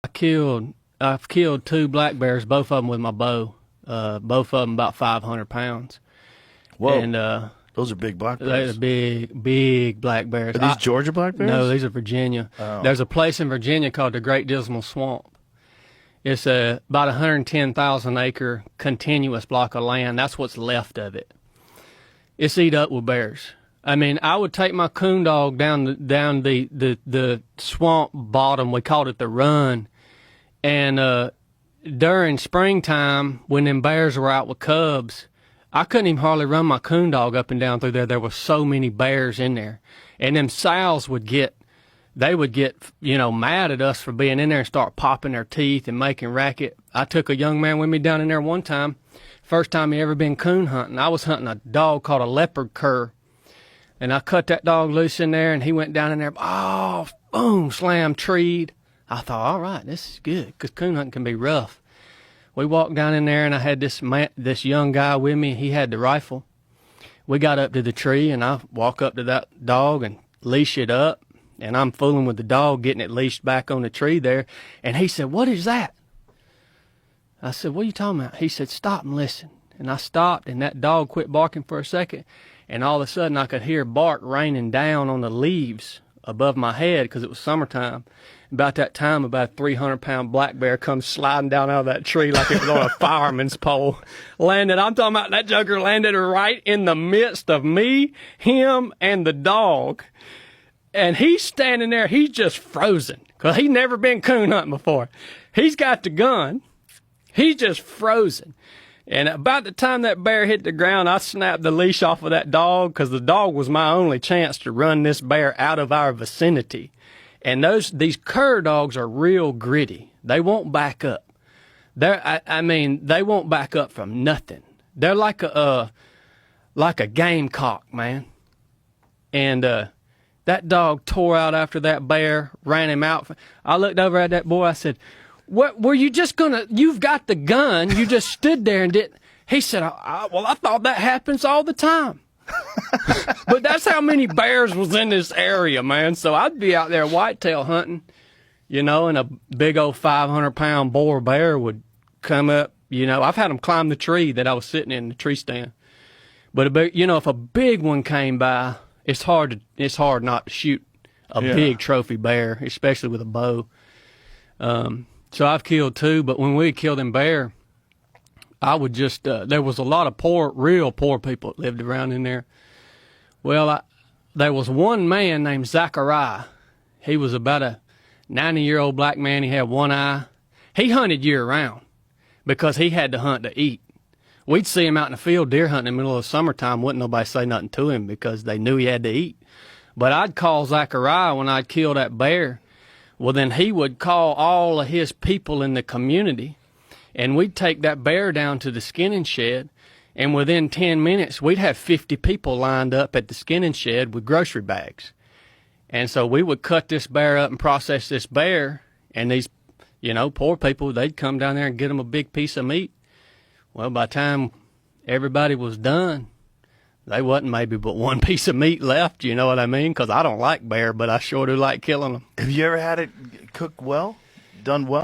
I've killed 2 black bears, both of them with my bow. Both of them about 500 pounds. Whoa. And those are big black they're bears. big black bears. Are these Georgia black bears? No, these are Virginia. Oh. There's a place in Virginia called the Great Dismal Swamp. It's about 110,000 acre continuous block of land. That's what's left of it. It's eat up with bears. I mean, I would take my coon dog down the swamp bottom. We called it the run. And during springtime, when them bears were out with cubs, I couldn't even hardly run my coon dog up and down through there. There were so many bears in there. And them sows would get, mad at us for being in there and start popping their teeth and making racket. I took a young man with me down in there one time, first time he ever been coon hunting. I was hunting a dog called a leopard cur. And I cut that dog loose in there, and he went down in there, boom, slam, treed. I thought, all right, this is good, because coon hunting can be rough. We walked down in there, and I had this young guy with me. He had the rifle. We got up to the tree, and I walk up to that dog and leash it up, and I'm fooling with the dog, getting it leashed back on the tree there. And he said, "What is that?" I said, "What are you talking about?" He said, "Stop and listen." And I stopped, and that dog quit barking for a second, and all of a sudden I could hear bark raining down on the leaves above my head because it was summertime. About that time, about a 300-pound black bear comes sliding down out of that tree like it was on a fireman's pole. I'm talking about that joker landed right in the midst of me, him, and the dog. And he's standing there, he's just frozen because he's never been coon hunting before. He's got the gun. He's just frozen. And about the time that bear hit the ground, I snapped the leash off of that dog because the dog was my only chance to run this bear out of our vicinity. And these cur dogs are real gritty. They won't back up. They won't back up from nothing. They're like a gamecock, man. And that dog tore out after that bear, ran him out. I looked over at that boy. I said, "What were you just gonna? You've got the gun. You just stood there and didn't." He said, I thought that happens all the time." But that's how many bears was in this area, man. So I'd be out there whitetail hunting, and a big old 500-pound boar bear would come up. I've had them climb the tree that I was sitting in, the tree stand. But if a big one came by, it's hard not to shoot a big trophy bear, especially with a bow. So I've killed 2, but when we killed them bear, I would just, there was a lot of real poor people that lived around in there. Well, there was one man named Zachariah. He was about a 90-year-old black man. He had one eye. He hunted year-round because he had to hunt to eat. We'd see him out in the field deer hunting in the middle of summertime. Wouldn't nobody say nothing to him because they knew he had to eat. But I'd call Zachariah when I'd kill that bear. Well, then he would call all of his people in the community, and we'd take that bear down to the skinning shed, and within 10 minutes, we'd have 50 people lined up at the skinning shed with grocery bags. And so we would cut this bear up and process this bear, and these, poor people, they'd come down there and get them a big piece of meat. Well, by the time everybody was done, they wasn't maybe but one piece of meat left, you know what I mean? Because I don't like bear, but I sure do like killing them. Have you ever had it cook well, done well?